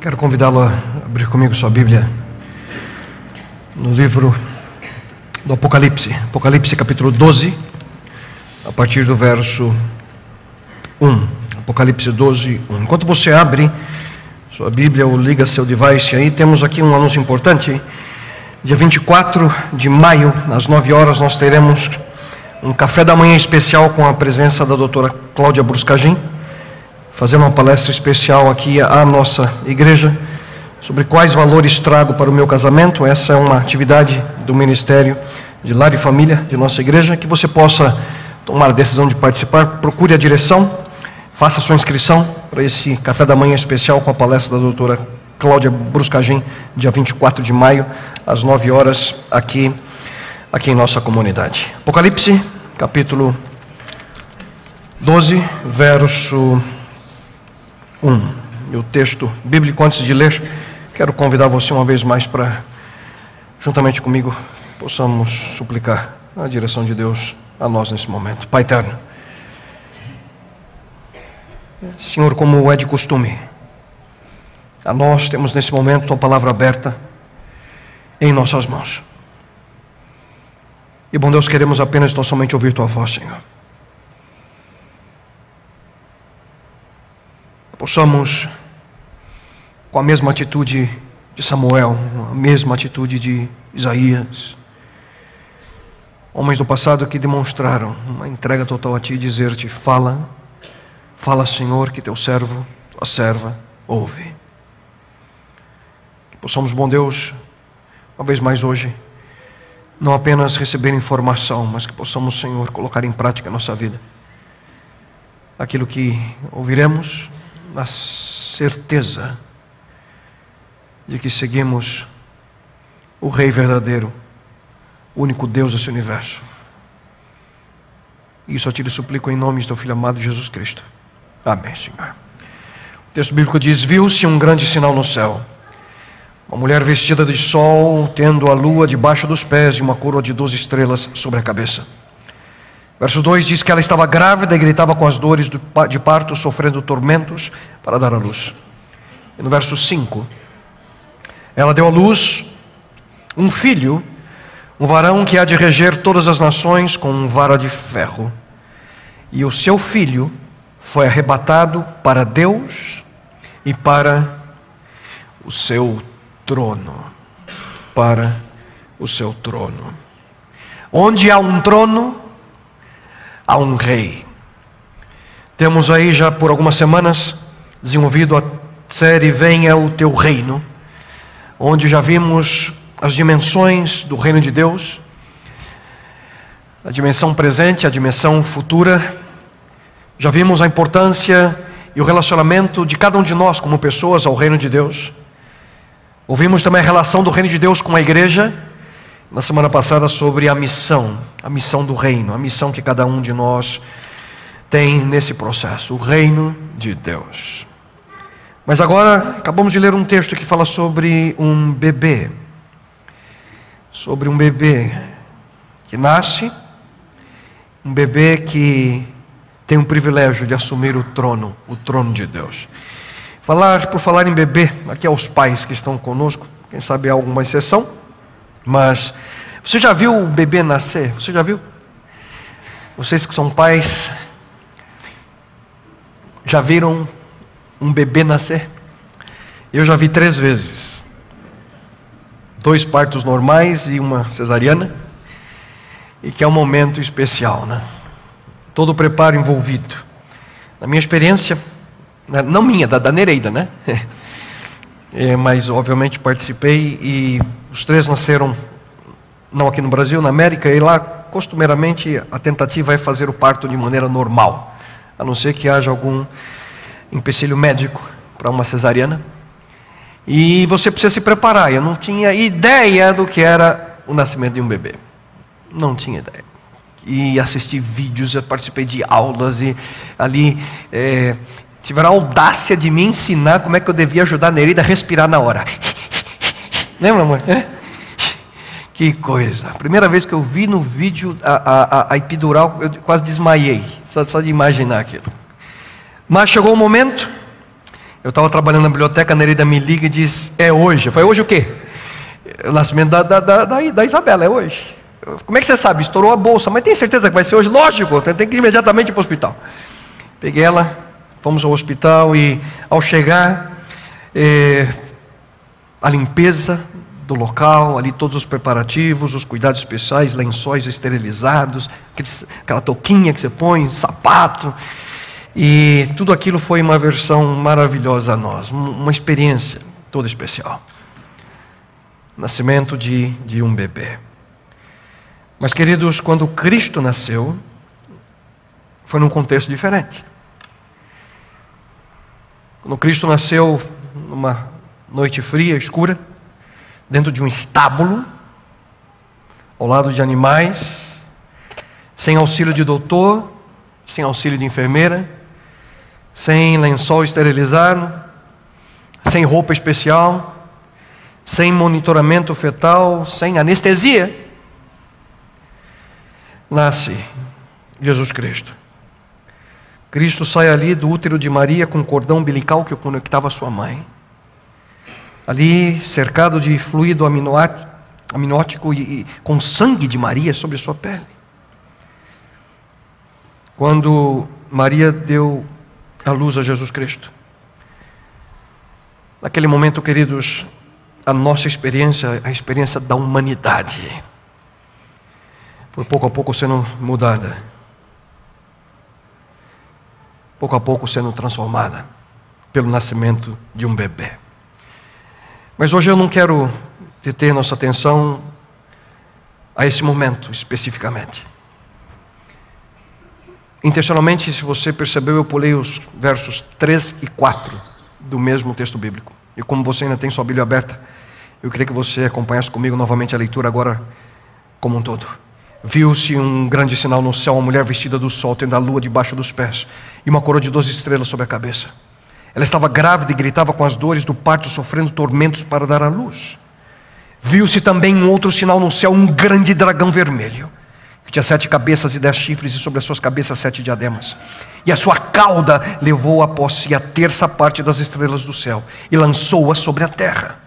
Quero convidá-lo a abrir comigo sua Bíblia no livro do Apocalipse, Apocalipse capítulo 12, a partir do verso 1. Apocalipse 12, 1. Enquanto você abre sua Bíblia ou liga seu device aí, temos aqui um anúncio importante. Dia 24 de maio, às 9 horas, nós teremos um café da manhã especial com a presença da doutora Cláudia Bruscagin, fazendo uma palestra especial aqui à nossa igreja sobre quais valores trago para o meu casamento. Essa é uma atividade do Ministério de Lar e Família de nossa igreja. Que você possa tomar a decisão de participar, procure a direção, faça a sua inscrição para esse café da manhã especial com a palestra da doutora Cláudia Bruscagin, dia 24 de maio, às 9 horas, aqui em nossa comunidade. Apocalipse, capítulo 12, verso 1. E o texto bíblico, antes de ler, quero convidar você uma vez mais para, juntamente comigo, possamos suplicar a direção de Deus a nós nesse momento. Pai eterno, Senhor, como é de costume, a nós temos nesse momento a palavra aberta em nossas mãos. E, bom Deus, queremos apenas tão somente ouvir Tua voz, Senhor. Possamos, com a mesma atitude de Samuel, a mesma atitude de Isaías, homens do passado que demonstraram uma entrega total a Ti, dizer-te: fala, Senhor, que Teu servo, Tua serva, ouve. Que possamos, bom Deus, uma vez mais hoje, não apenas receber informação, mas que possamos, Senhor, colocar em prática a nossa vida. Aquilo que ouviremos, na certeza de que seguimos o Rei verdadeiro, o único Deus desse universo. Isso eu te suplico em nome do Teu Filho amado Jesus Cristo. Amém, Senhor. O texto bíblico diz: viu-se um grande sinal no céu, uma mulher vestida de sol, tendo a lua debaixo dos pés e uma coroa de 12 estrelas sobre a cabeça. Verso 2 diz que ela estava grávida e gritava com as dores de parto, sofrendo tormentos para dar à luz. E no verso 5, ela deu à luz um filho, um varão que há de reger todas as nações com vara de ferro. E o seu filho foi arrebatado para Deus e para o seu trono. Para o seu trono. Onde há um trono, há um rei. Temos aí já por algumas semanas desenvolvido a série Venha o Teu Reino, onde já vimos as dimensões do reino de Deus, a dimensão presente, a dimensão futura. Já vimos a importância e o relacionamento de cada um de nós como pessoas ao reino de Deus. Ouvimos também a relação do reino de Deus com a igreja na semana passada, sobre a missão do reino, a missão que cada um de nós tem nesse processo, o reino de Deus. Mas agora acabamos de ler um texto que fala sobre um bebê que nasce, um bebê que tem o privilégio de assumir o trono de Deus. Por falar em bebê, aqui aos pais que estão conosco, quem sabe há alguma exceção, mas você já viu o bebê nascer? Você já viu? Vocês que são pais, já viram um bebê nascer? Eu já vi 3 vezes. 2 partos normais e uma cesariana. E que é um momento especial, né? Todo o preparo envolvido. Na minha experiência, não minha, da Nereida, né? Mas obviamente participei, e os 3 nasceram, não aqui no Brasil, na América, e lá costumeiramente a tentativa é fazer o parto de maneira normal, a não ser que haja algum empecilho médico para uma cesariana, e você precisa se preparar. Eu não tinha ideia do que era o nascimento de um bebê, não tinha ideia, e assisti vídeos, eu participei de aulas, e ali tiveram a audácia de me ensinar como é que eu devia ajudar a Nereida a respirar na hora. Lembra, amor? Que coisa. A primeira vez que eu vi no vídeo a epidural, eu quase desmaiei, só de imaginar aquilo. Mas chegou o momento, Eu estava trabalhando na biblioteca, a Nereida me liga e diz: é hoje. Eu falei: hoje o quê? O nascimento da Isabela, é hoje. Como é que você sabe? Estourou a bolsa. Mas tem certeza que vai ser hoje? Lógico, tem que ir imediatamente para o hospital. Peguei ela, fomos ao hospital e ao chegar, a limpeza do local, ali todos os preparativos, os cuidados especiais, lençóis esterilizados, aquela touquinha que você põe, sapato, e tudo aquilo foi uma versão maravilhosa a nós, uma experiência toda especial. Nascimento de um bebê. Mas, queridos, quando Cristo nasceu, foi num contexto diferente. Quando Cristo nasceu numa noite fria, escura, dentro de um estábulo, ao lado de animais, sem auxílio de doutor, sem auxílio de enfermeira, sem lençol esterilizado, sem roupa especial, sem monitoramento fetal, sem anestesia, nasce Jesus Cristo. Cristo sai ali do útero de Maria com um cordão umbilical que conectava a sua mãe. Ali cercado de fluido amniótico e com sangue de Maria sobre a sua pele. Quando Maria deu a luz a Jesus Cristo, naquele momento, queridos, a nossa experiência, a experiência da humanidade, foi pouco a pouco sendo mudada, pouco a pouco sendo transformada pelo nascimento de um bebê. Mas hoje eu não quero deter nossa atenção a esse momento especificamente. Intencionalmente, se você percebeu, eu pulei os versos 3 e 4 do mesmo texto bíblico. E como você ainda tem sua Bíblia aberta, eu queria que você acompanhasse comigo novamente a leitura agora como um todo. Viu-se um grande sinal no céu, uma mulher vestida do sol, tendo a lua debaixo dos pés, e uma coroa de 12 estrelas sobre a cabeça. Ela estava grávida e gritava com as dores do parto, sofrendo tormentos para dar à luz. Viu-se também um outro sinal no céu, um grande dragão vermelho, que tinha 7 cabeças e 10 chifres, e sobre as suas cabeças 7 diademas. E a sua cauda levou após si a terça parte das estrelas do céu, e lançou-a sobre a terra.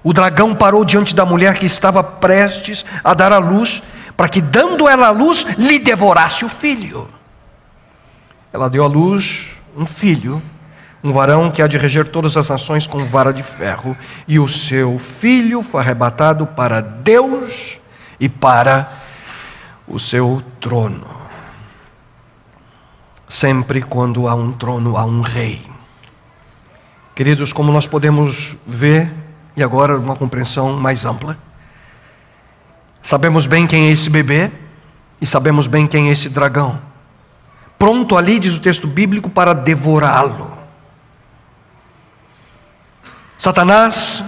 O dragão parou diante da mulher que estava prestes a dar à luz, para que, dando ela à luz, lhe devorasse o filho. Ela deu à luz um filho, um varão que há de reger todas as nações com vara de ferro, e o seu filho foi arrebatado para Deus e para o seu trono. Sempre quando há um trono, há um rei. Queridos, como nós podemos ver, e agora uma compreensão mais ampla, sabemos bem quem é esse bebê, e sabemos bem quem é esse dragão, pronto ali, diz o texto bíblico, para devorá-lo. Satanás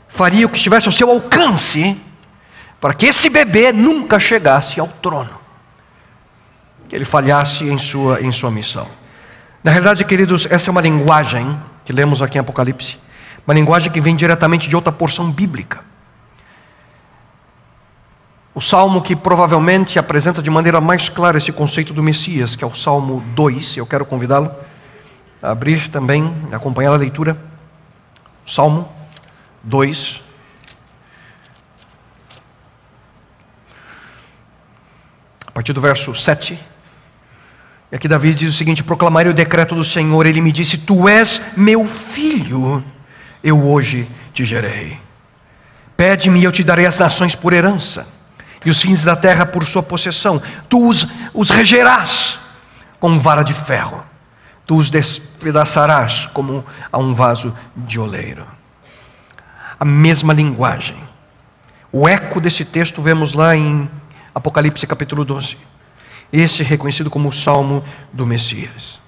faria o que estivesse ao seu alcance para que esse bebê nunca chegasse ao trono, que ele falhasse em sua missão. Na realidade, queridos, essa é uma linguagem que lemos aqui em Apocalipse, uma linguagem que vem diretamente de outra porção bíblica. O salmo que provavelmente apresenta de maneira mais clara esse conceito do Messias, que é o Salmo 2, eu quero convidá-lo a abrir também, a acompanhar a leitura. Salmo 2. A partir do verso 7. E aqui Davi diz o seguinte: proclamarei o decreto do Senhor, ele me disse: tu és meu filho, eu hoje te gerei. Pede-me e eu te darei as nações por herança, e os fins da terra por sua possessão. Tu os regerás com vara de ferro, tu os despedaçarás como a um vaso de oleiro. A mesma linguagem, o eco desse texto vemos lá em Apocalipse capítulo 12. Esse é reconhecido como o Salmo do Messias.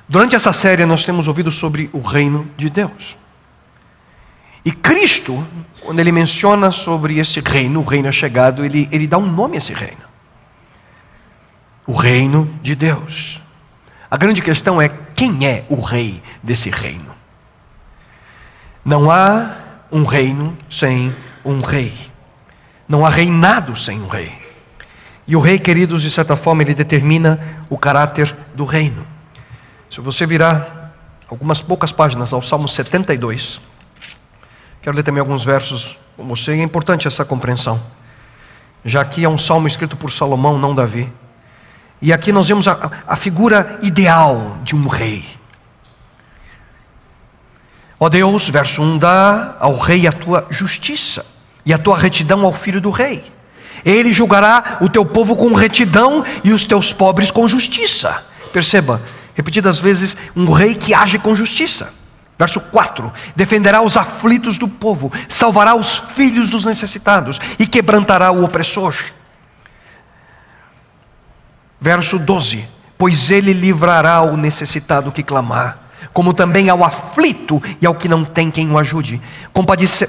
Durante essa série nós temos ouvido sobre o reino de Deus. E Cristo, quando ele menciona sobre esse reino, o reino é chegado, ele dá um nome a esse reino. O reino de Deus. A grande questão é: quem é o rei desse reino? Não há um reino sem um rei. Não há reinado sem um rei. E o rei, queridos, de certa forma, ele determina o caráter do reino. Se você virar algumas poucas páginas, ao Salmo 72. Quero ler também alguns versos com você, e é importante essa compreensão. Já que é um salmo escrito por Salomão, não Davi. E aqui nós vemos a figura ideal de um rei. Ó Deus, verso 1, dá ao rei a tua justiça e a tua retidão ao filho do rei. Ele julgará o teu povo com retidão e os teus pobres com justiça. Perceba, repetidas vezes, um rei que age com justiça. Verso 4, defenderá os aflitos do povo, salvará os filhos dos necessitados e quebrantará o opressor. Verso 12, pois ele livrará o necessitado que clamar, como também ao aflito e ao que não tem quem o ajude.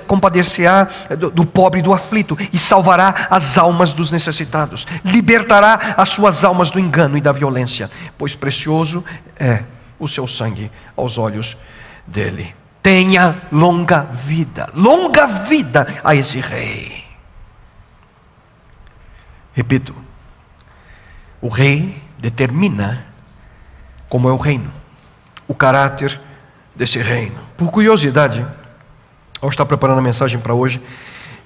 Compadecerá do pobre e do aflito e salvará as almas dos necessitados. Libertará as suas almas do engano e da violência, pois precioso é o seu sangue aos olhos dele. Tenha longa vida a esse rei. Repito, o rei determina como é o reino, o caráter desse reino. Por curiosidade, ao estar preparando a mensagem para hoje,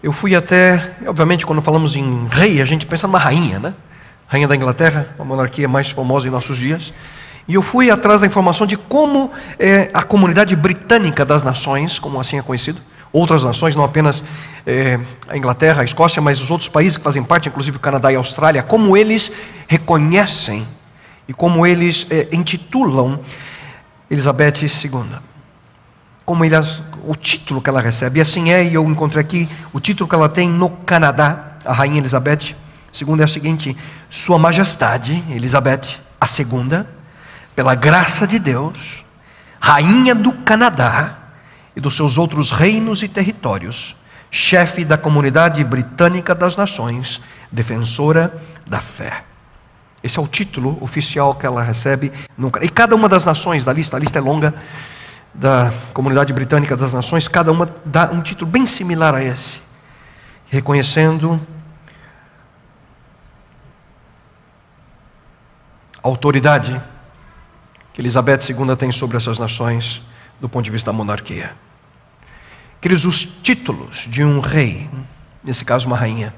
eu fui até, obviamente quando falamos em rei, a gente pensa numa rainha, né? Rainha da Inglaterra, a monarquia mais famosa em nossos dias. E eu fui atrás da informação de como é a comunidade britânica das nações, como assim é conhecido, outras nações, não apenas a Inglaterra, a Escócia, mas os outros países que fazem parte, inclusive o Canadá e a Austrália, como eles reconhecem e como eles intitulam Elizabeth II. Como o título que ela recebe. E assim é, e eu encontrei aqui o título que ela tem no Canadá, a Rainha Elizabeth II é a seguinte: Sua Majestade Elizabeth II, pela graça de Deus, Rainha do Canadá e dos seus outros reinos e territórios, chefe da comunidade britânica das nações, defensora da fé. Esse é o título oficial que ela recebe. E cada uma das nações da lista, a lista é longa, da comunidade britânica das nações, cada uma dá um título bem similar a esse, reconhecendo a autoridade que Elizabeth II tem sobre essas nações do ponto de vista da monarquia. Queridos, os títulos de um rei, nesse caso uma rainha,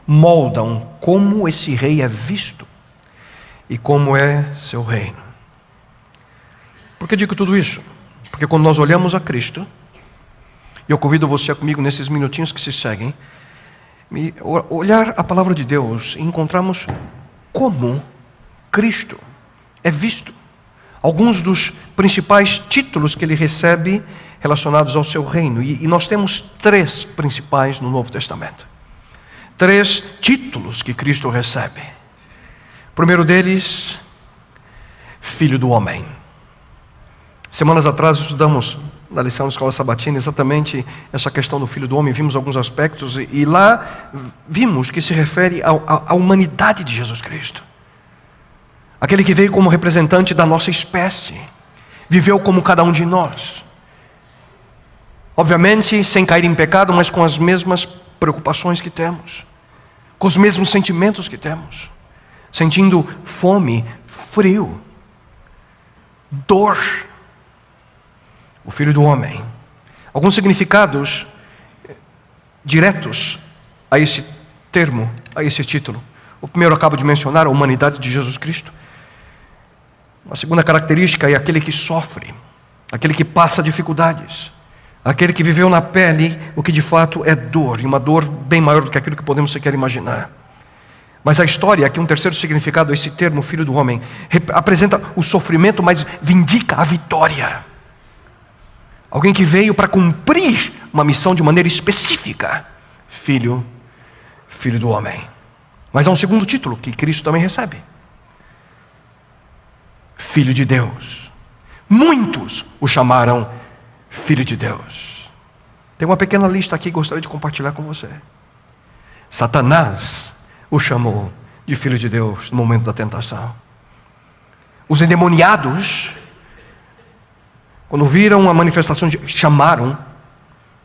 moldam como esse rei é visto e como é seu reino. Por que digo tudo isso? Porque quando nós olhamos a Cristo, e eu convido você comigo nesses minutinhos que se seguem, olhar a palavra de Deus e encontramos como Cristo é visto. Alguns dos principais títulos que ele recebe relacionados ao seu reino. E nós temos 3 principais no Novo Testamento. 3 títulos que Cristo recebe. O primeiro deles, Filho do Homem. Semanas atrás estudamos na lição da Escola Sabatina exatamente essa questão do Filho do Homem. Vimos alguns aspectos e lá vimos que se refere à humanidade de Jesus Cristo. Aquele que veio como representante da nossa espécie, viveu como cada um de nós. Obviamente, sem cair em pecado, mas com as mesmas preocupações que temos, com os mesmos sentimentos que temos, sentindo fome, frio, dor. O Filho do Homem. Alguns significados diretos a esse termo, a esse título. O primeiro eu acabo de mencionar, a humanidade de Jesus Cristo. A segunda característica é aquele que sofre, aquele que passa dificuldades, aquele que viveu na pele o que de fato é dor, e uma dor bem maior do que aquilo que podemos sequer imaginar. Mas a história, aqui um terceiro significado, esse termo, Filho do Homem, apresenta o sofrimento, mas vindica a vitória. Alguém que veio para cumprir uma missão de maneira específica. Filho do Homem. Mas há um segundo título que Cristo também recebe. Filho de Deus. Muitos o chamaram Filho de Deus. Tem uma pequena lista aqui que gostaria de compartilhar com você. Satanás o chamou de Filho de Deus no momento da tentação. Os endemoniados, quando viram a manifestação, chamaram,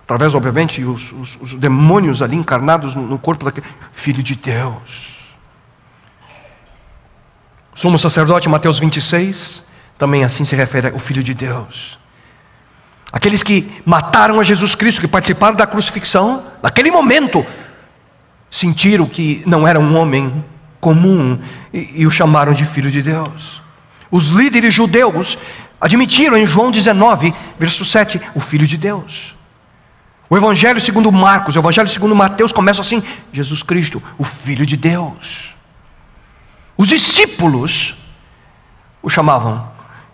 através, obviamente, os demônios ali encarnados no corpo daquele Filho de Deus. Sumo sacerdote, Mateus 26, também assim se refere ao Filho de Deus. Aqueles que mataram a Jesus Cristo, que participaram da crucifixão, naquele momento, sentiram que não era um homem comum e o chamaram de Filho de Deus. Os líderes judeus admitiram em João 19, verso 7, o Filho de Deus. O Evangelho segundo Marcos, o Evangelho segundo Mateus começa assim: Jesus Cristo, o Filho de Deus. Os discípulos o chamavam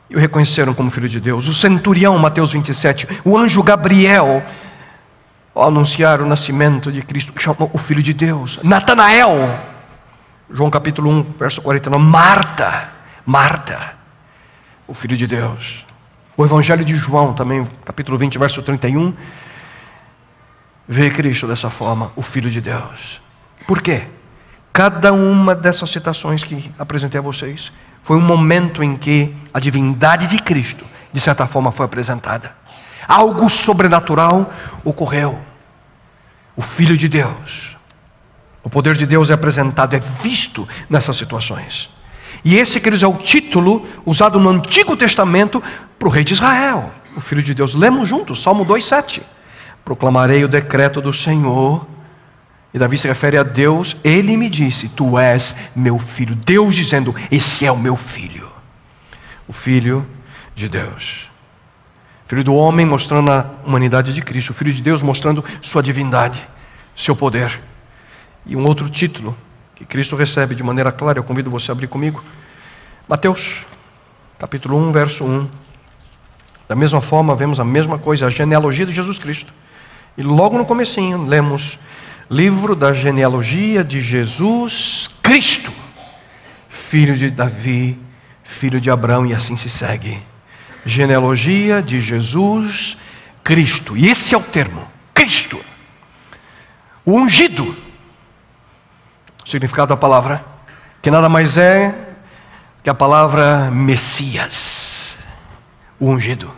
e o reconheceram como Filho de Deus. O centurião, Mateus 27, o anjo Gabriel, ao anunciar o nascimento de Cristo, chamou o Filho de Deus. Natanael, João capítulo 1, verso 49, Marta, o Filho de Deus. O Evangelho de João também, capítulo 20, verso 31, vê Cristo dessa forma, o Filho de Deus. Por quê? Cada uma dessas citações que apresentei a vocês foi um momento em que a divindade de Cristo, de certa forma, foi apresentada. Algo sobrenatural ocorreu. O Filho de Deus, o poder de Deus é apresentado, é visto nessas situações. E esse, queridos, é o título usado no Antigo Testamento para o rei de Israel, o Filho de Deus. Lemos juntos, Salmo 2,7. Proclamarei o decreto do Senhor. E Davi se refere a Deus. Ele me disse: tu és meu filho. Deus dizendo: esse é o meu filho. O Filho de Deus. Filho do homem mostrando a humanidade de Cristo. O Filho de Deus mostrando sua divindade, seu poder. E um outro título que Cristo recebe de maneira clara, eu convido você a abrir comigo. Mateus, capítulo 1, verso 1. Da mesma forma, vemos a mesma coisa, a genealogia de Jesus Cristo. E logo no comecinho, lemos: livro da genealogia de Jesus Cristo, filho de Davi, filho de Abraão, e assim se segue. Genealogia de Jesus Cristo. E esse é o termo, Cristo. O ungido. O significado da palavra, que nada mais é que a palavra Messias. O ungido.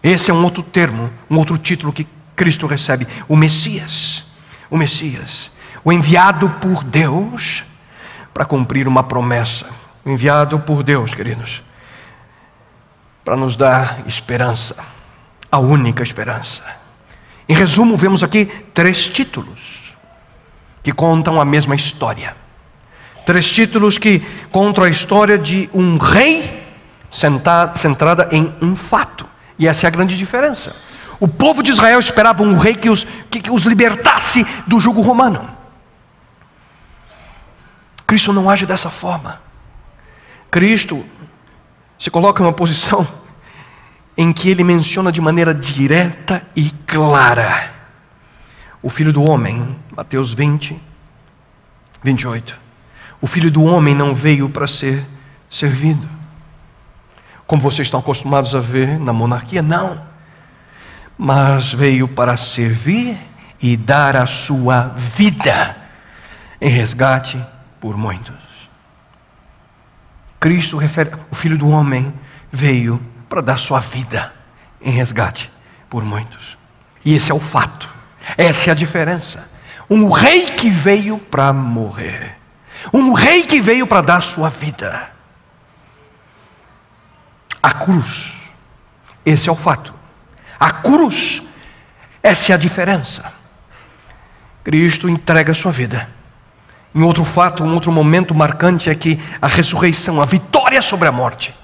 Esse é um outro termo, um outro título que Cristo recebe. O Messias. O Messias. O enviado por Deus para cumprir uma promessa. O enviado por Deus, queridos, para nos dar esperança, a única esperança. Em resumo, vemos aqui 3 títulos que contam a mesma história. 3 títulos que contam a história de um rei centrada em um fato. E essa é a grande diferença. O povo de Israel esperava um rei que os libertasse do jugo romano. Cristo não age dessa forma. Cristo se coloca em uma posição em que ele menciona de maneira direta e clara o Filho do Homem, Mateus 20, 28. O Filho do Homem não veio para ser servido, como vocês estão acostumados a ver na monarquia, não. Mas veio para servir e dar a sua vida em resgate por muitos. Cristo refere, o Filho do Homem veio para dar sua vida em resgate por muitos. E esse é o fato. Essa é a diferença. Um rei que veio para morrer. Um rei que veio para dar sua vida. A cruz. Esse é o fato. A cruz. Essa é a diferença. Cristo entrega a sua vida. Em outro fato, um outro momento marcante é que a ressurreição, a vitória sobre a morte,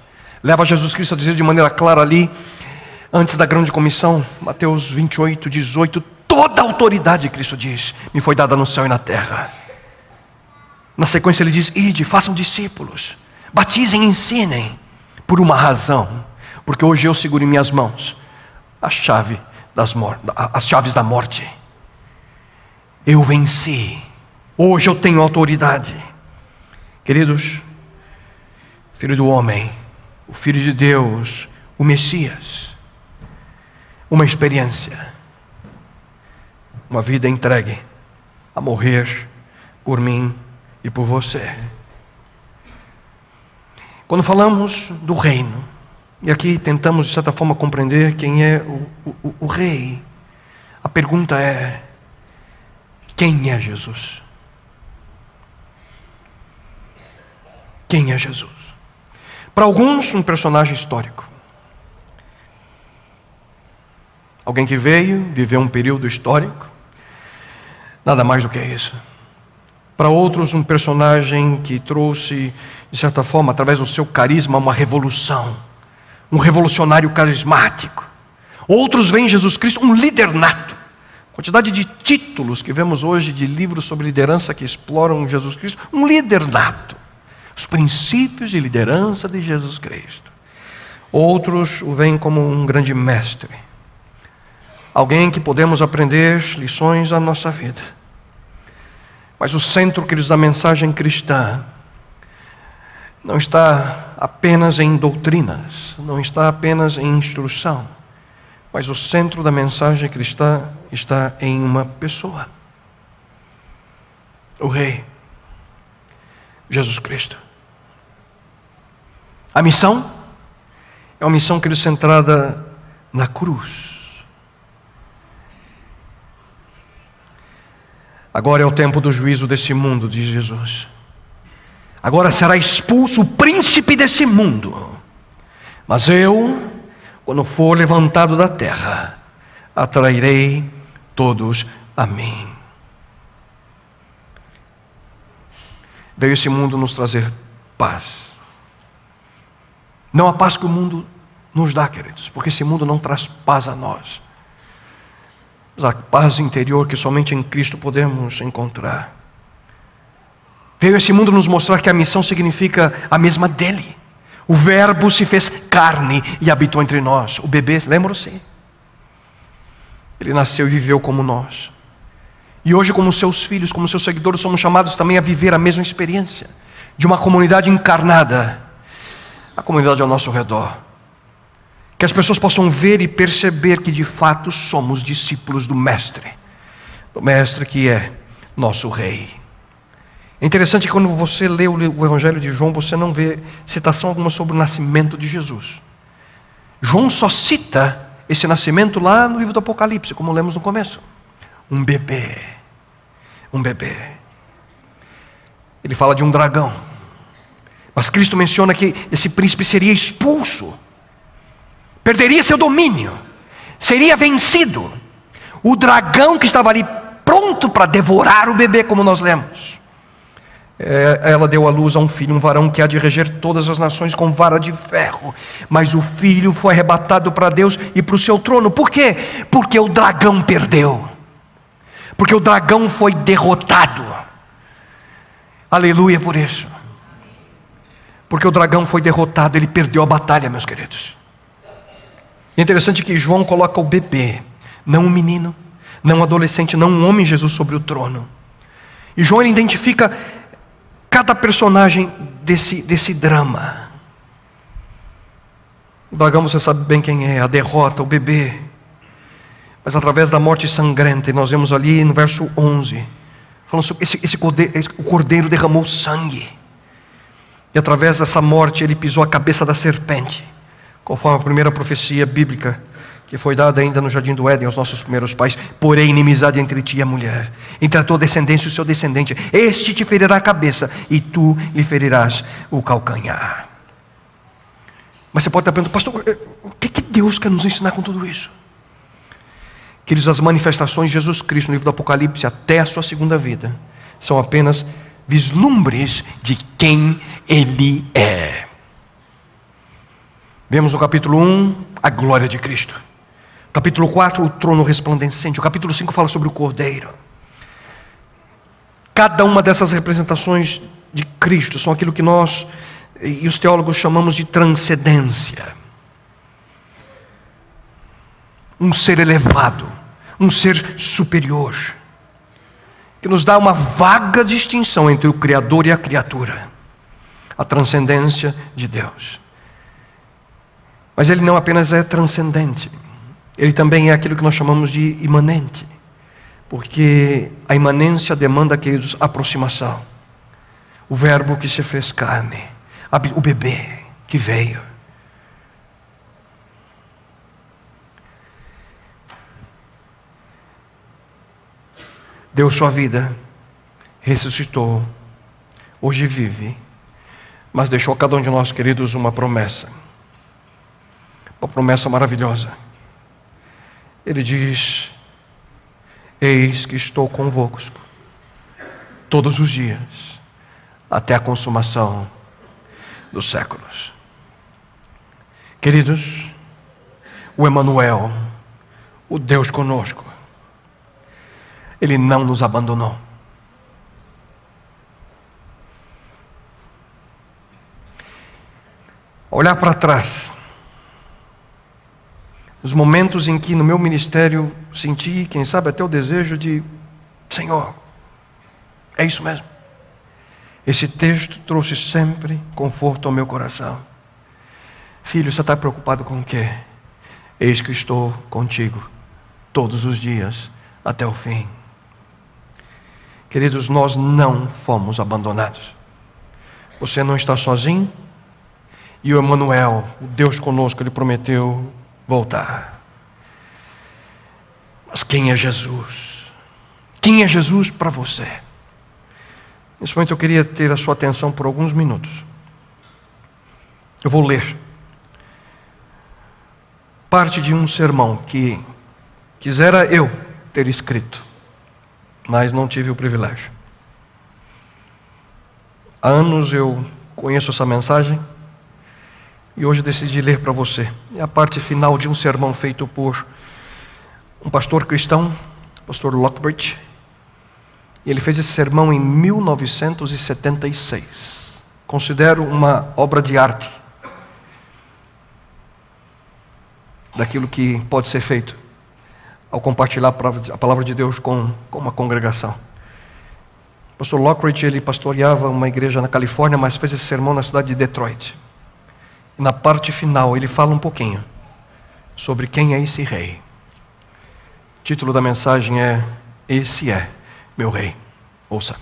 leva Jesus Cristo a dizer de maneira clara ali, antes da grande comissão, Mateus 28, 18, toda a autoridade, Cristo diz, me foi dada no céu e na terra. Na sequência ele diz: ide, façam discípulos, batizem e ensinem, por uma razão, porque hoje eu seguro em minhas mãos as chaves da morte. Eu venci, hoje eu tenho autoridade. Queridos, Filho do Homem, o Filho de Deus, o Messias, uma experiência, uma vida entregue a morrer por mim e por você. Quando falamos do reino, e aqui tentamos de certa forma compreender quem é o rei, a pergunta é: quem é Jesus? Quem é Jesus? Para alguns, um personagem histórico. Alguém que veio, viveu um período histórico. Nada mais do que isso. Para outros, um personagem que trouxe, de certa forma, através do seu carisma, uma revolução. Um revolucionário carismático. Outros veem em Jesus Cristo um líder nato. Quantidade de títulos que vemos hoje de livros sobre liderança que exploram Jesus Cristo. Um líder nato. Os princípios de liderança de Jesus Cristo. Outros o veem como um grande mestre. Alguém que podemos aprender lições à nossa vida. Mas o centro, queridos, da mensagem cristã não está apenas em doutrinas, não está apenas em instrução, mas o centro da mensagem cristã está em uma pessoa. O Rei, Jesus Cristo. A missão é uma missão, queridos, centrada na cruz. Agora é o tempo do juízo desse mundo, diz Jesus. Agora será expulso o príncipe desse mundo. Mas eu, quando for levantado da terra, atrairei todos a mim. Veio esse mundo nos trazer paz. Não a paz que o mundo nos dá, queridos, porque esse mundo não traz paz a nós. A paz interior que somente em Cristo podemos encontrar. Veio esse mundo nos mostrar que a missão significa a mesma dele. O Verbo se fez carne e habitou entre nós. O bebê, lembram-se? Ele nasceu e viveu como nós. E hoje, como seus filhos, como seus seguidores, somos chamados também a viver a mesma experiência de uma comunidade encarnada, a comunidade ao nosso redor. Que as pessoas possam ver e perceber que de fato somos discípulos do Mestre que é nosso Rei. É interessante que quando você lê o Evangelho de João, você não vê citação alguma sobre o nascimento de Jesus. João só cita esse nascimento lá no livro do Apocalipse, como lemos no começo. Um bebê. Ele fala de um dragão. Mas Cristo menciona que esse príncipe seria expulso. Perderia seu domínio, seria vencido. O dragão que estava ali pronto para devorar o bebê, como nós lemos. Ela deu à luz a um filho, um varão que há de reger todas as nações com vara de ferro. Mas o filho foi arrebatado para Deus e para o seu trono. Por quê? Porque o dragão perdeu. Porque o dragão foi derrotado. Aleluia por isso. Porque o dragão foi derrotado, ele perdeu a batalha, meus queridos. É interessante que João coloca o bebê, não um menino, não um adolescente, não um homem Jesus sobre o trono. E João ele identifica cada personagem desse drama. O dragão, você sabe bem quem é, a derrota, o bebê. Mas através da morte sangrenta, e nós vemos ali no verso 11, falando sobre o cordeiro derramou sangue. E através dessa morte ele pisou a cabeça da serpente. Conforme a primeira profecia bíblica que foi dada ainda no jardim do Éden aos nossos primeiros pais: porém inimizade entre ti e a mulher, entre a tua descendência e o seu descendente, este te ferirá a cabeça e tu lhe ferirás o calcanhar. Mas você pode estar perguntando: pastor, o que Deus quer nos ensinar com tudo isso? Queridos, as manifestações de Jesus Cristo no livro do Apocalipse até a sua segunda vida são apenas vislumbres de quem Ele é. Vemos no capítulo 1 a glória de Cristo. Capítulo 4, o trono resplandecente. O capítulo 5 fala sobre o Cordeiro. Cada uma dessas representações de Cristo são aquilo que nós e os teólogos chamamos de transcendência. Um ser elevado, um ser superior, que nos dá uma vaga distinção entre o Criador e a criatura. A transcendência de Deus. Mas ele não apenas é transcendente, ele também é aquilo que nós chamamos de imanente. Porque a imanência demanda, queridos, aproximação. O Verbo que se fez carne, o bebê que veio. Deu sua vida, ressuscitou, hoje vive, mas deixou a cada um de nós, queridos, uma promessa maravilhosa. Ele diz: eis que estou convosco todos os dias, até a consumação dos séculos. Queridos, o Emanuel, o Deus conosco, Ele não nos abandonou. Olhar para trás, os momentos em que no meu ministério senti, quem sabe até o desejo de: Senhor, é isso mesmo. Esse texto trouxe sempre conforto ao meu coração. Filho, você está preocupado com o quê? Eis que estou contigo todos os dias até o fim. Queridos, nós não fomos abandonados. Você não está sozinho. E o Emanuel, o Deus conosco, Ele prometeu voltar. Mas quem é Jesus? Quem é Jesus para você? Nesse momento eu queria ter a sua atenção por alguns minutos. Eu vou ler parte de um sermão que quisera eu ter escrito, mas não tive o privilégio. Há anos eu conheço essa mensagem e hoje decidi ler para você. É a parte final de um sermão feito por um pastor cristão, pastor Lockbridge. E ele fez esse sermão em 1976. Considero uma obra de arte daquilo que pode ser feito ao compartilhar a palavra de Deus com uma congregação. O pastor Lockridge, ele pastoreava uma igreja na Califórnia, mas fez esse sermão na cidade de Detroit. E na parte final ele fala um pouquinho sobre quem é esse rei. O título da mensagem é: esse é meu rei. Ouça.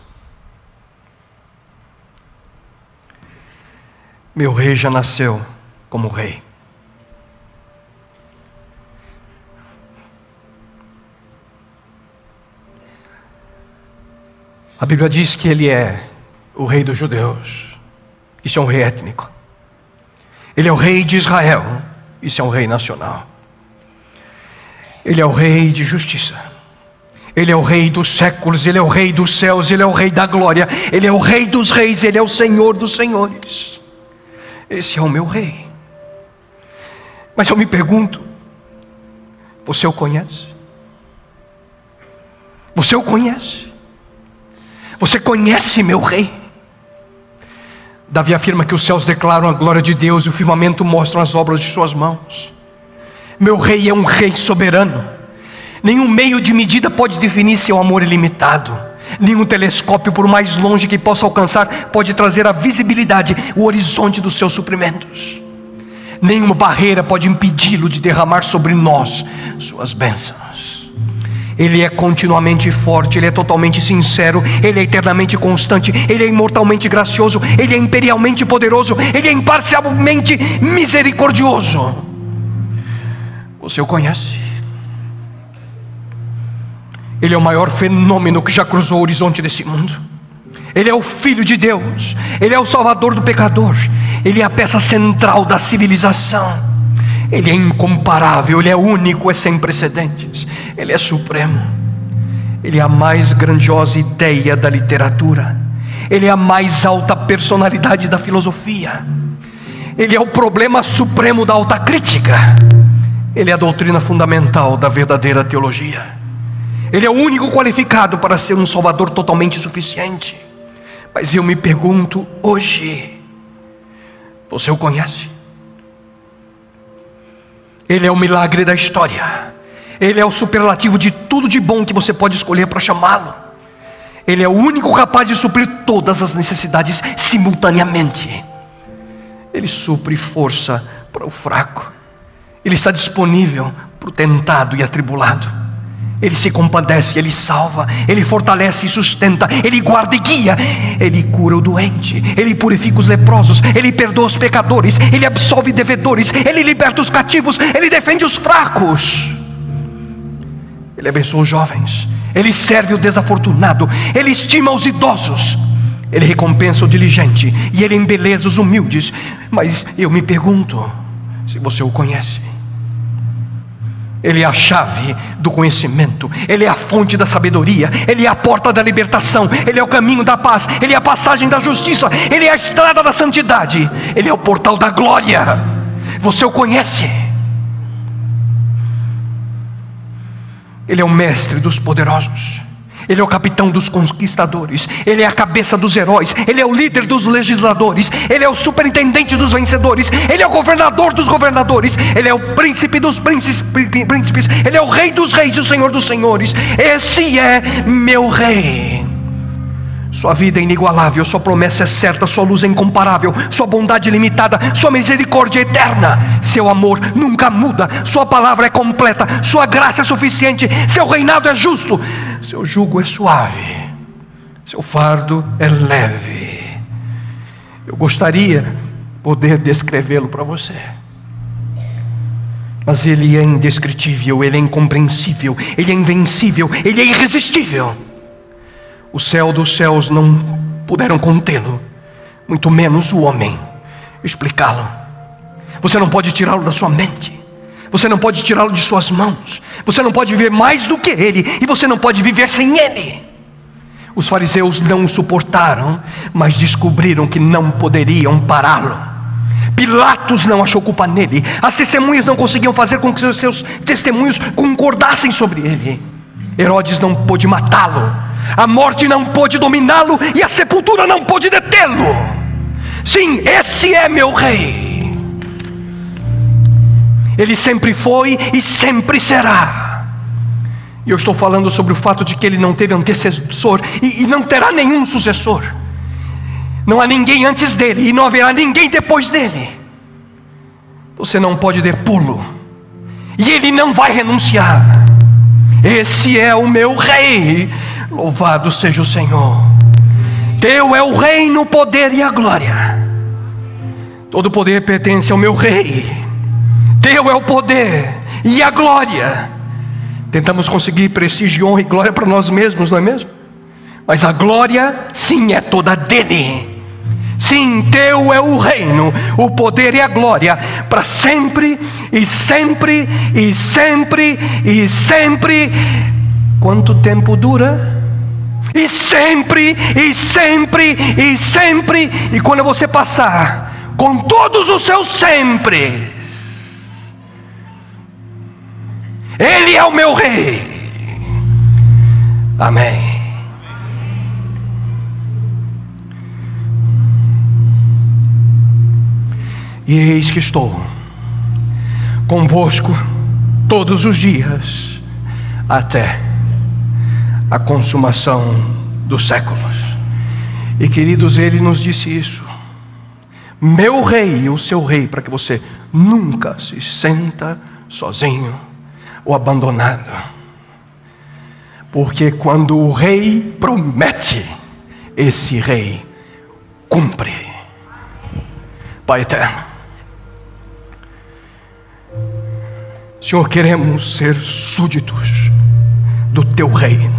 Meu rei já nasceu como rei. A Bíblia diz que ele é o rei dos judeus. Isso é um rei étnico. Ele é o rei de Israel. Isso é um rei nacional. Ele é o rei de justiça. Ele é o rei dos séculos. Ele é o rei dos céus. Ele é o rei da glória. Ele é o rei dos reis. Ele é o Senhor dos senhores. Esse é o meu rei. Mas eu me pergunto: você o conhece? Você o conhece? Você conhece meu rei? Davi afirma que os céus declaram a glória de Deus e o firmamento mostram as obras de suas mãos. Meu rei é um rei soberano. Nenhum meio de medida pode definir seu amor ilimitado. Nenhum telescópio, por mais longe que possa alcançar, pode trazer à visibilidade o horizonte dos seus suprimentos. Nenhuma barreira pode impedi-lo de derramar sobre nós suas bênçãos. Ele é continuamente forte, Ele é totalmente sincero, Ele é eternamente constante, Ele é imortalmente gracioso, Ele é imperialmente poderoso, Ele é imparcialmente misericordioso. Você o conhece? Ele é o maior fenômeno que já cruzou o horizonte desse mundo. Ele é o Filho de Deus, Ele é o Salvador do pecador, Ele é a peça central da civilização. Ele é incomparável, Ele é único, é sem precedentes. Ele é supremo. Ele é a mais grandiosa ideia da literatura. Ele é a mais alta personalidade da filosofia. Ele é o problema supremo da alta crítica. Ele é a doutrina fundamental da verdadeira teologia. Ele é o único qualificado para ser um salvador totalmente suficiente. Mas eu me pergunto hoje: você o conhece? Ele é o milagre da história. Ele é o superlativo de tudo de bom que você pode escolher para chamá-lo. Ele é o único capaz de suprir todas as necessidades simultaneamente. Ele supre força para o fraco. Ele está disponível para o tentado e atribulado. Ele se compadece, Ele salva, Ele fortalece e sustenta, Ele guarda e guia, Ele cura o doente, Ele purifica os leprosos, Ele perdoa os pecadores, Ele absolve devedores, Ele liberta os cativos, Ele defende os fracos, Ele abençoa os jovens, Ele serve o desafortunado, Ele estima os idosos, Ele recompensa o diligente e Ele embeleza os humildes. Mas eu me pergunto se você o conhece. Ele é a chave do conhecimento, Ele é a fonte da sabedoria, Ele é a porta da libertação, Ele é o caminho da paz, Ele é a passagem da justiça, Ele é a estrada da santidade, Ele é o portal da glória. Você o conhece? Ele é o mestre dos poderosos, Ele é o capitão dos conquistadores, Ele é a cabeça dos heróis, Ele é o líder dos legisladores, Ele é o superintendente dos vencedores, Ele é o governador dos governadores, Ele é o príncipe dos príncipes, Ele é o rei dos reis e o senhor dos senhores. Esse é meu rei. Sua vida é inigualável, sua promessa é certa, sua luz é incomparável, sua bondade ilimitada, sua misericórdia é eterna, seu amor nunca muda, sua palavra é completa, sua graça é suficiente, seu reinado é justo, seu jugo é suave, seu fardo é leve. Eu gostaria de poder descrevê-lo para você, mas Ele é indescritível, Ele é incompreensível, Ele é invencível, Ele é irresistível. O céu dos céus não puderam contê-lo, muito menos o homem explicá-lo. Você não pode tirá-lo da sua mente, você não pode tirá-lo de suas mãos, você não pode viver mais do que Ele, e você não pode viver sem Ele. Os fariseus não o suportaram, mas descobriram que não poderiam pará-lo. Pilatos não achou culpa nele, as testemunhas não conseguiam fazer com que os seus testemunhos concordassem sobre ele. Herodes não pôde matá-lo, a morte não pôde dominá-lo e a sepultura não pôde detê-lo. Sim, esse é meu rei. Ele sempre foi e sempre será. E eu estou falando sobre o fato de que ele não teve antecessor e não terá nenhum sucessor. Não há ninguém antes dele e não haverá ninguém depois dele. Você não pode depô-lo e ele não vai renunciar. Esse é o meu rei. Louvado seja o Senhor. Teu é o reino, o poder e a glória. Todo poder pertence ao meu rei. Teu é o poder e a glória. Tentamos conseguir prestígio, honra e glória para nós mesmos, não é mesmo? Mas a glória, sim, é toda dele. Sim, teu é o reino, o poder e a glória, para sempre e sempre e sempre e sempre. Quanto tempo dura? E sempre, e sempre, e sempre. E quando você passar com todos os seus sempre, Ele é o meu rei. Amém. E eis que estou convosco todos os dias, até a consumação dos séculos. E queridos, Ele nos disse isso: meu rei e o seu rei, para que você nunca se sinta sozinho ou abandonado. Porque quando o rei promete, esse rei cumpre. Pai eterno, Senhor, queremos ser súditos do teu reino,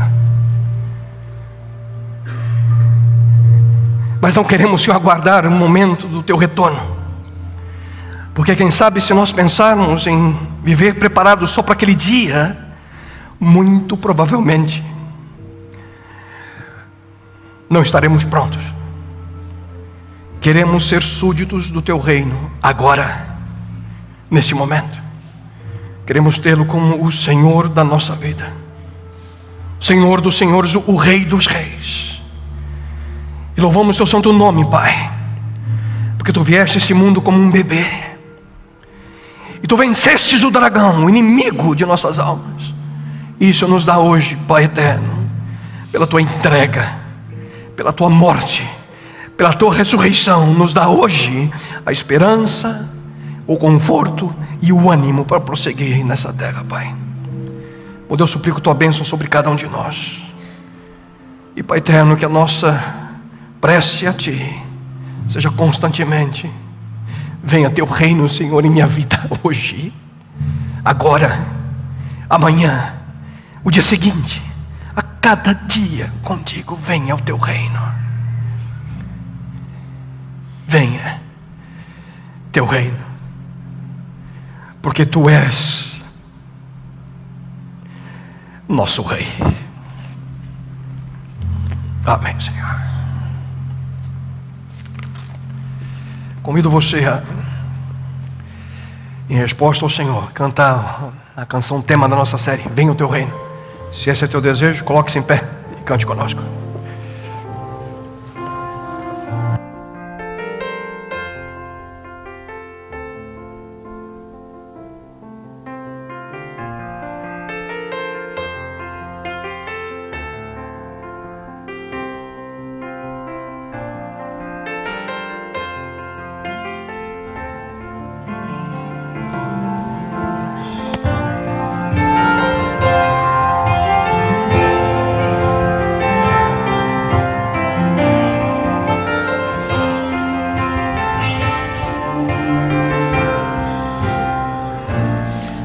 mas não queremos, Senhor, aguardar o momento do teu retorno, porque quem sabe, se nós pensarmos em viver preparados só para aquele dia, muito provavelmente não estaremos prontos. Queremos ser súditos do teu reino agora, neste momento. Queremos tê-lo como o Senhor da nossa vida, Senhor dos senhores, o Rei dos reis. E louvamos teu santo nome, Pai, porque tu vieste a esse mundo como um bebê, e tu vencestes o dragão, o inimigo de nossas almas. Isso nos dá hoje, Pai eterno, pela tua entrega, pela tua morte, pela tua ressurreição, nos dá hoje a esperança, o conforto e o ânimo para prosseguir nessa terra, Pai. Oh Deus, suplico tua bênção sobre cada um de nós. E Pai eterno, que a nossa prece a Ti seja constantemente: venha teu reino, Senhor, em minha vida hoje, agora, amanhã, o dia seguinte, a cada dia contigo. Venha o teu reino. venha teu reino, porque tu és nosso Rei. Amém, Senhor. Convido você a, em resposta ao Senhor, cantar a canção tema da nossa série, Venha o Teu Reino. Se esse é teu desejo, coloque-se em pé e cante conosco.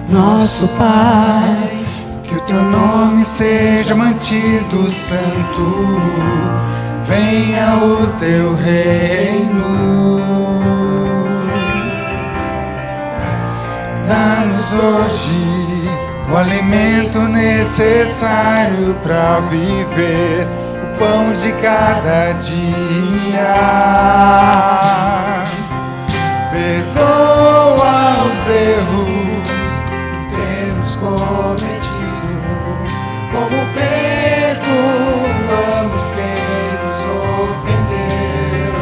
Nosso Pai, que o teu nome seja mantido santo, venha o teu reino. Dá-nos hoje o alimento necessário para viver, o pão de cada dia. Perdoa os erros cometido, como perdoamos quem nos ofendeu.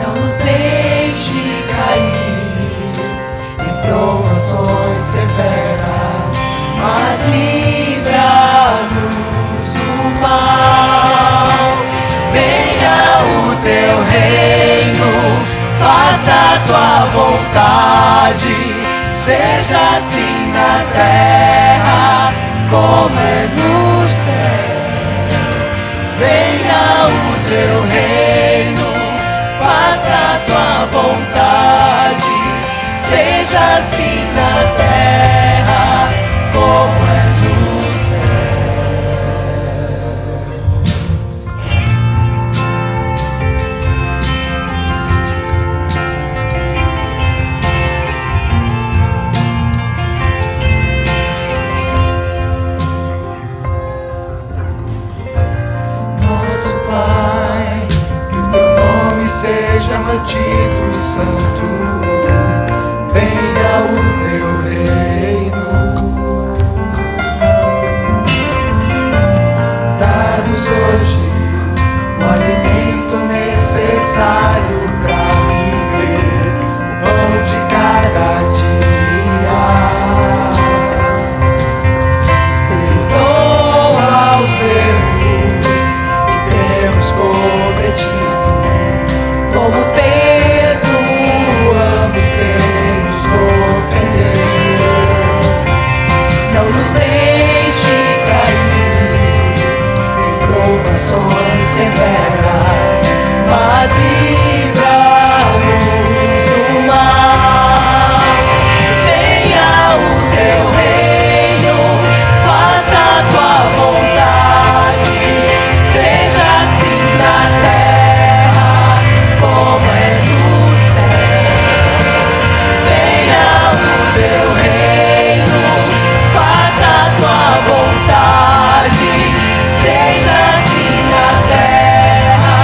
Não nos deixe cair em provações severas, mas livra-nos do mal. Venha o teu reino, faça a tua vontade, seja assim na terra como é no céu. Venha o teu reino, faça a tua vontade, seja assim na terra como é no seja mantido santo, venha o teu reino. Dá-nos hoje o alimento necessário para viver, o pão de cada dia. Perdoa os erros que temos cometido, como perdoamos quem nos ofendeu. Não nos deixe cair em provações severas, mas livra-nos do mal. Venha o teu reino, faça a tua vontade, seja assim na terra como é no céu. Venha o teu reino, faça a tua vontade, seja assim na terra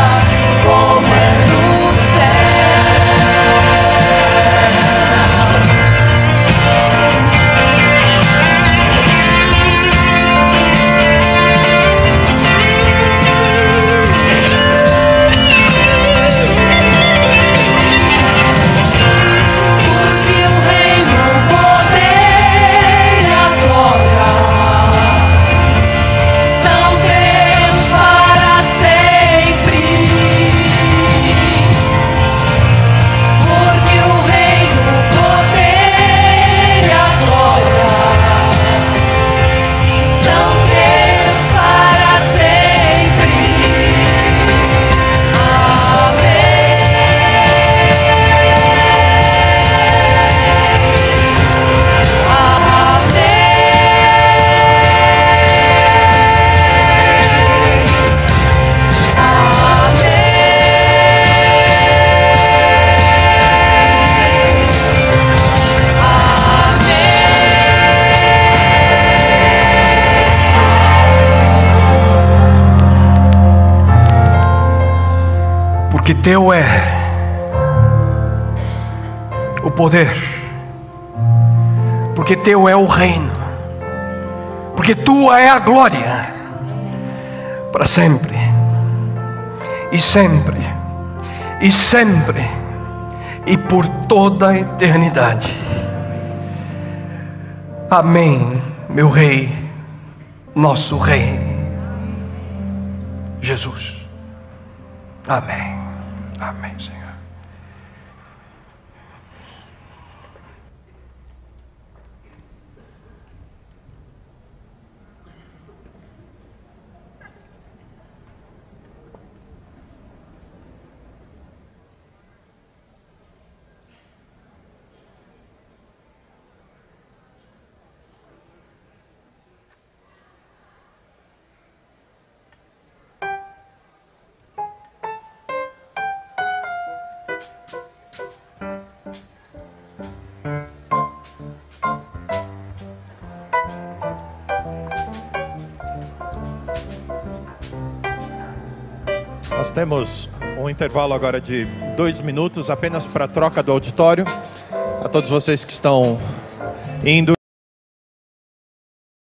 Porque teu é o poder, porque teu é o reino, porque tua é a glória, para sempre, e sempre, e sempre, e por toda a eternidade. Amém, meu Rei, nosso Rei, Jesus. Amém, amém, Senhor. Nós temos um intervalo agora de 2 minutos, apenas para a troca do auditório. A todos vocês que estão indo.